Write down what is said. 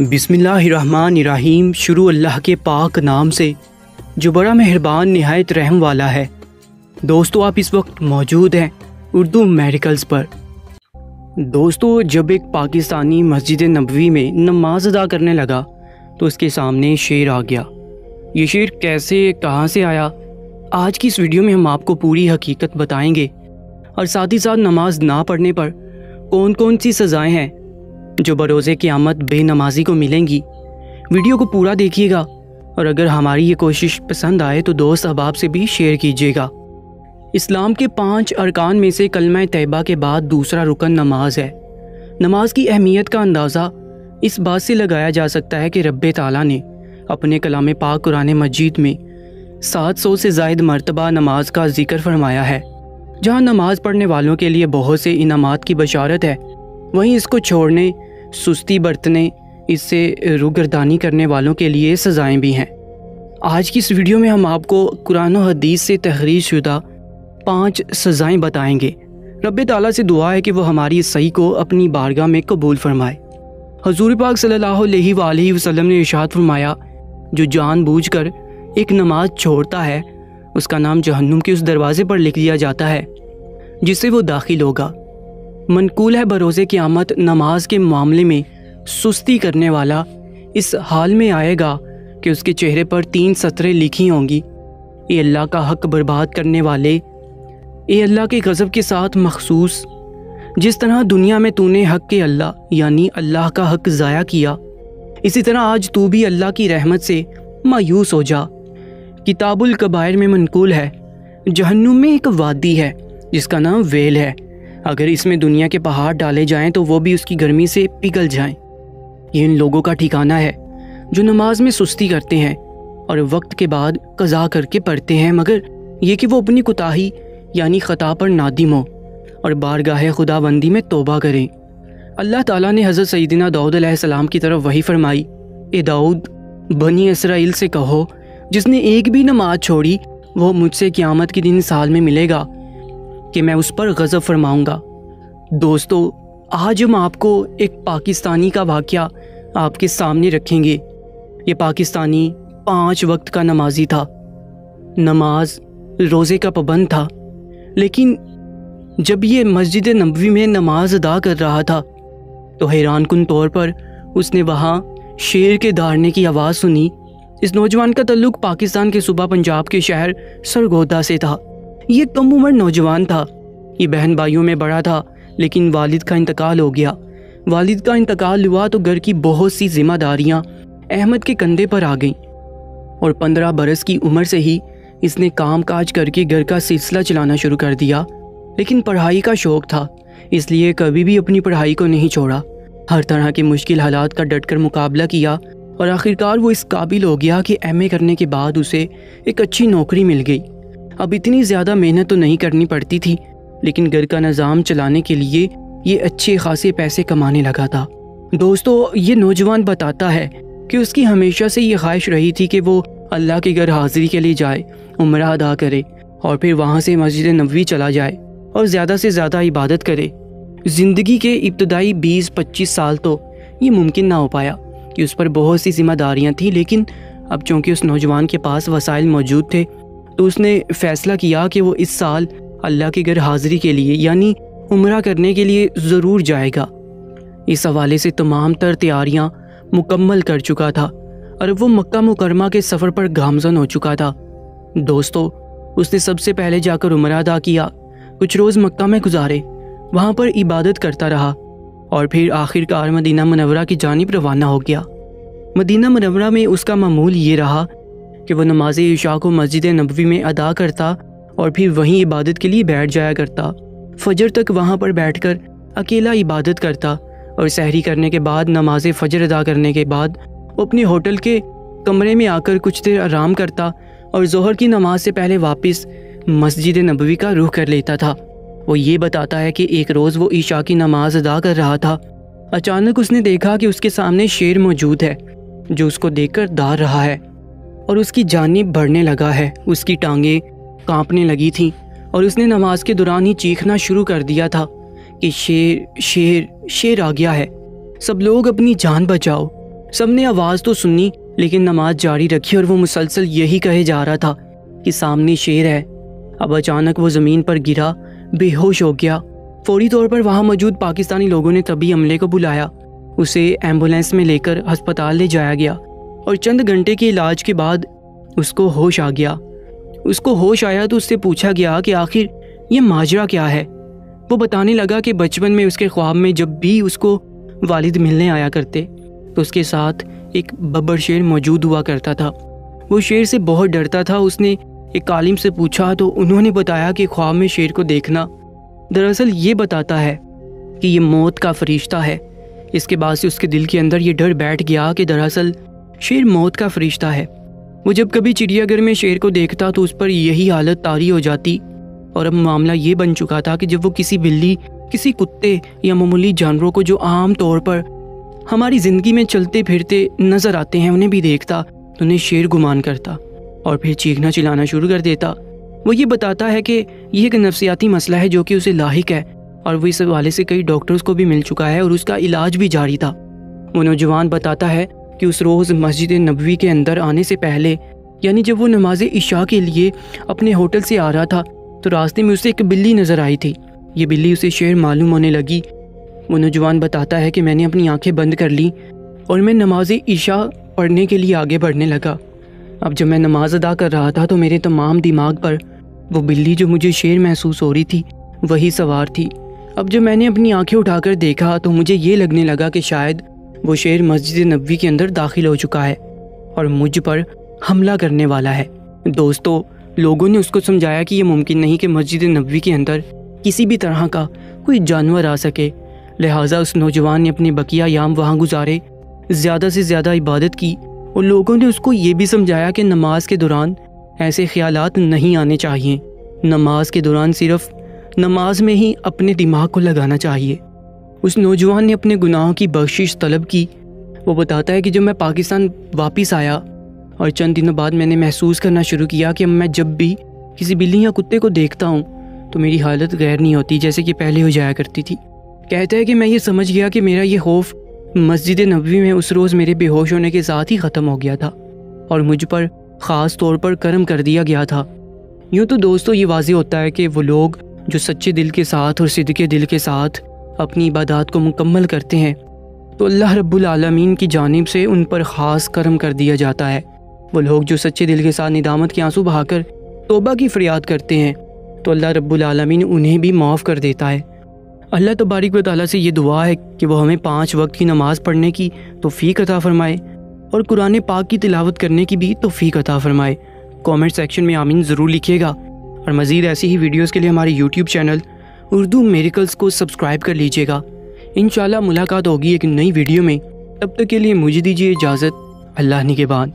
بسم اللہ الرحمن الرحیم۔ شروع اللہ کے پاک نام سے جو بڑا مہربان نہایت رحم والا ہے۔ دوستو، آپ اس وقت موجود ہیں اردو میڈیکلز پر۔ دوستو، جب ایک پاکستانی مسجد نبوی میں نماز ادا کرنے لگا تو اس کے سامنے شیر آ گیا۔ یہ شیر کیسے کہاں سے آیا، آج کی اس ویڈیو میں ہم آپ کو پوری حقیقت بتائیں گے، اور ساتھ ہی ساتھ نماز نہ پڑھنے پر کون کون سی سزائیں ہیں جو بروز قیامت بے نمازی کو ملیں گی۔ ویڈیو کو پورا دیکھیے گا، اور اگر ہماری یہ کوشش پسند آئے تو دوست احباب سے بھی شیئر کیجیے گا۔ اسلام کے 5 ارکان میں سے کلمہ طیبہ کے بعد دوسرا رکن نماز ہے۔ نماز کی اہمیت کا اندازہ اس بات سے لگایا جا سکتا ہے کہ رب تعالیٰ نے اپنے کلام پاک قرآن مجید میں 700 سے زائد مرتبہ نماز کا ذکر فرمایا ہے۔ جہاں نماز پڑھنے والوں کے لیے بہت سے انعامات کی بشارت ہے، وہیں اس کو چھوڑنے، سستی برتنے، اس سے روگردانی کرنے والوں کے لیے سزائیں بھی ہیں۔ آج کی اس ویڈیو میں ہم آپ کو قرآن و حدیث سے تحریر شدہ 5 سزائیں بتائیں گے۔ رب تعالیٰ سے دعا ہے کہ وہ ہماری اس صحیح کو اپنی بارگاہ میں قبول فرمائے۔ حضور پاک صلی اللہ علیہ وآلہ وسلم نے ارشاد فرمایا، جو جان بوجھ کر ایک نماز چھوڑتا ہے اس کا نام جہنم کے اس دروازے پر لکھ دیا جاتا ہے جس سے وہ داخل ہوگا۔ منقول ہے بروز قیامت نماز کے معاملے میں سستی کرنے والا اس حال میں آئے گا کہ اس کے چہرے پر 3 سطریں لکھی ہوں گی، اے اللہ کا حق برباد کرنے والے، اے اللہ کے غضب کے ساتھ مخصوص، جس طرح دنیا میں تو نے حق کے اللہ یعنی اللہ کا حق ضائع کیا، اسی طرح آج تو بھی اللہ کی رحمت سے مایوس ہو جا۔ کتاب الکبائر میں منقول ہے، جہنم میں ایک وادی ہے جس کا نام ویل ہے، اگر اس میں دنیا کے پہاڑ ڈالے جائیں تو وہ بھی اس کی گرمی سے پگھل جائیں۔ یہ ان لوگوں کا ٹھکانہ ہے جو نماز میں سستی کرتے ہیں اور وقت کے بعد قضا کر کے پڑھتے ہیں، مگر یہ کہ وہ اپنی کوتاہی یعنی خطا پر نادم ہو اور بارگاہ خداوندی میں توبہ کریں۔ اللہ تعالیٰ نے حضرت سیدنا داؤد علیہ السلام کی طرف وحی فرمائی، اے داؤد، بنی اسرائیل سے کہو جس نے ایک بھی نماز چھوڑی وہ مجھ سے قیامت کے دن سال میں ملے گا کہ میں اس پر غضب فرماؤں گا۔ دوستو، آج ہم آپ کو ایک پاکستانی کا واقعہ آپ کے سامنے رکھیں گے۔ یہ پاکستانی 5 وقت کا نمازی تھا، نماز روزے کا پابند تھا، لیکن جب یہ مسجد نبوی میں نماز ادا کر رہا تھا تو حیران کن طور پر اس نے وہاں شیر کے دہاڑنے کی آواز سنی۔ اس نوجوان کا تعلق پاکستان کے صوبہ پنجاب کے شہر سرگودا سے تھا۔ یہ کم عمر نوجوان تھا، یہ بہن بھائیوں میں بڑا تھا، لیکن والد کا انتقال ہو گیا۔ والد کا انتقال ہوا تو گھر کی بہت سی ذمہ داریاں احمد کے کندھے پر آ گئیں، اور 15 برس کی عمر سے ہی اس نے کام کاج کر کے گھر کا سلسلہ چلانا شروع کر دیا، لیکن پڑھائی کا شوق تھا، اس لیے کبھی بھی اپنی پڑھائی کو نہیں چھوڑا۔ ہر طرح کے مشکل حالات کا ڈٹ کر مقابلہ کیا، اور آخرکار وہ اس قابل ہو گیا کہ ایم اے کرنے کے بعد اسے ایک اچھی نوکری مل گئی۔ اب اتنی زیادہ محنت تو نہیں کرنی پڑتی تھی، لیکن گھر کا نظام چلانے کے لیے یہ اچھے خاصے پیسے کمانے لگا تھا۔ دوستو، یہ نوجوان بتاتا ہے کہ اس کی ہمیشہ سے یہ خواہش رہی تھی کہ وہ اللہ کے گھر حاضری کے لیے جائے، عمرہ ادا کرے، اور پھر وہاں سے مسجد نبوی چلا جائے اور زیادہ سے زیادہ عبادت کرے۔ زندگی کے ابتدائی 20-25 سال تو یہ ممکن نہ ہو پایا کہ اس پر بہت سی ذمہ داریاں تھیں، لیکن اب چونکہ اس نوجوان کے پاس وسائل موجود تھے تو اس نے فیصلہ کیا کہ وہ اس سال اللہ کے گھر حاضری کے لیے یعنی عمرہ کرنے کے لیے ضرور جائے گا۔ اس حوالے سے تمام تر تیاریاں مکمل کر چکا تھا، اور وہ مکہ مکرمہ کے سفر پر گامزن ہو چکا تھا۔ دوستو، اس نے سب سے پہلے جا کر عمرہ ادا کیا، کچھ روز مکہ میں گزارے، وہاں پر عبادت کرتا رہا، اور پھر آخر کار مدینہ منورہ کی جانب روانہ ہو گیا۔ مدینہ منورہ میں اس کا معمول یہ رہا کہ وہ نماز عشاء کو مسجد نبوی میں ادا کرتا اور پھر وہیں عبادت کے لیے بیٹھ جایا کرتا۔ فجر تک وہاں پر بیٹھ کر اکیلا عبادت کرتا، اور سحری کرنے کے بعد نماز فجر ادا کرنے کے بعد اپنے ہوٹل کے کمرے میں آ کر کچھ دیر آرام کرتا، اور ظہر کی نماز سے پہلے واپس مسجد نبوی کا رخ کر لیتا تھا۔ وہ یہ بتاتا ہے کہ ایک روز وہ عشاء کی نماز ادا کر رہا تھا، اچانک اس نے دیکھا کہ اس کے سامنے شیر موجود ہے جو اس کو دیکھ کر دار رہا ہے اور اس کی جانب بڑھنے لگا ہے۔ اس کی ٹانگیں کانپنے لگی تھیں، اور اس نے نماز کے دوران ہی چیخنا شروع کر دیا تھا کہ شیر شیر شیر آ گیا ہے، سب لوگ اپنی جان بچاؤ۔ سب نے آواز تو سنی لیکن نماز جاری رکھی اور وہ مسلسل یہی کہے جا رہا تھا کہ سامنے شیر ہے۔ اب اچانک وہ زمین پر گرا، بے ہوش ہو گیا۔ فوری طور پر وہاں موجود پاکستانی لوگوں نے طبی عملے کو بلایا، اسے ایمبولینس میں لے کر ہسپتال لے جایا گیا اور چند گھنٹے کے علاج کے بعد اس کو ہوش آ گیا۔ اس کو ہوش آیا تو اس سے پوچھا گیا کہ آخر یہ ماجرا کیا ہے۔ وہ بتانے لگا کہ بچپن میں اس کے خواب میں جب بھی اس کو والد ملنے آیا کرتے تو اس کے ساتھ ایک ببر شیر موجود ہوا کرتا تھا۔ وہ شیر سے بہت ڈرتا تھا۔ اس نے ایک عالم سے پوچھا تو انہوں نے بتایا کہ خواب میں شیر کو دیکھنا دراصل یہ بتاتا ہے کہ یہ موت کا فرشتہ ہے۔ اس کے بعد سے اس کے دل کے اندر یہ ڈر بیٹھ گیا کہ دراصل شیر موت کا فرشتہ ہے۔ وہ جب کبھی چڑیا گھر میں شیر کو دیکھتا تو اس پر یہی حالت طاری ہو جاتی، اور اب معاملہ یہ بن چکا تھا کہ جب وہ کسی بلی، کسی کتے یا معمولی جانوروں کو جو عام طور پر ہماری زندگی میں چلتے پھرتے نظر آتے ہیں انہیں بھی دیکھتا تو انہیں شیر گمان کرتا اور پھر چیخنا چلانا شروع کر دیتا۔ وہ یہ بتاتا ہے کہ یہ ایک نفسیاتی مسئلہ ہے جو کہ اسے لاحق ہے، اور وہ اس حوالے سے کئی ڈاکٹرز کو بھی مل چکا ہے اور اس کا علاج بھی جاری تھا۔ وہ نوجوان بتاتا ہے کہ اس روز مسجد نبوی کے اندر آنے سے پہلے، یعنی جب وہ نماز عشاء کے لیے اپنے ہوٹل سے آ رہا تھا تو راستے میں اسے ایک بلی نظر آئی تھی۔ یہ بلی اسے شیر معلوم ہونے لگی۔ وہ نوجوان بتاتا ہے کہ میں نے اپنی آنکھیں بند کر لیں اور میں نماز عشاء پڑھنے کے لیے آگے بڑھنے لگا۔ اب جب میں نماز ادا کر رہا تھا تو میرے تمام دماغ پر وہ بلی جو مجھے شیر محسوس ہو رہی تھی وہی سوار تھی۔ اب جب میں نے اپنی آنکھیں اٹھا کر دیکھا تو مجھے یہ لگنے لگا کہ شاید وہ شیر مسجد نبوی کے اندر داخل ہو چکا ہے اور مجھ پر حملہ کرنے والا ہے۔ دوستو، لوگوں نے اس کو سمجھایا کہ یہ ممکن نہیں کہ مسجد نبوی کے اندر کسی بھی طرح کا کوئی جانور آ سکے، لہٰذا اس نوجوان نے اپنے بقیہ ایام وہاں گزارے، زیادہ سے زیادہ عبادت کی، اور لوگوں نے اس کو یہ بھی سمجھایا کہ نماز کے دوران ایسے خیالات نہیں آنے چاہیے، نماز کے دوران صرف نماز میں ہی اپنے دماغ کو لگانا چاہیے۔ اس نوجوان نے اپنے گناہوں کی بخشش طلب کی۔ وہ بتاتا ہے کہ جب میں پاکستان واپس آیا اور چند دنوں بعد میں نے محسوس کرنا شروع کیا کہ میں جب بھی کسی بلی یا کتے کو دیکھتا ہوں تو میری حالت غیر نہیں ہوتی جیسے کہ پہلے ہو جایا کرتی تھی۔ کہتا ہے کہ میں یہ سمجھ گیا کہ میرا یہ خوف مسجد نبوی میں اس روز میرے بے ہوش ہونے کے ساتھ ہی ختم ہو گیا تھا اور مجھ پر خاص طور پر کرم کر دیا گیا تھا۔ یوں تو دوستو یہ واضح ہوتا ہے کہ وہ لوگ جو سچے دل کے ساتھ اور صدقے دل کے ساتھ اپنی عبادات کو مکمل کرتے ہیں تو اللہ رب العالمین کی جانب سے ان پر خاص کرم کر دیا جاتا ہے۔ وہ لوگ جو سچے دل کے ساتھ ندامت کے آنسو بہا کر توبہ کی فریاد کرتے ہیں تو اللہ رب العالمین انہیں بھی معاف کر دیتا ہے۔ اللہ تبارک و تعالیٰ سے یہ دعا ہے کہ وہ ہمیں 5 وقت کی نماز پڑھنے کی توفیق عطا فرمائے اور قرآن پاک کی تلاوت کرنے کی بھی توفیق عطا فرمائے۔ کامنٹ سیکشن میں آمین ضرور لکھیے گا، اور مزید ایسی ہی ویڈیوز کے لیے ہمارے یوٹیوب چینل اردو میریکلز کو سبسکرائب کر لیجیے گا۔ انشاءاللہ ملاقات ہوگی ایک نئی ویڈیو میں، تب تک کے لیے مجھے دیجیے اجازت۔ اللہ نگہبان۔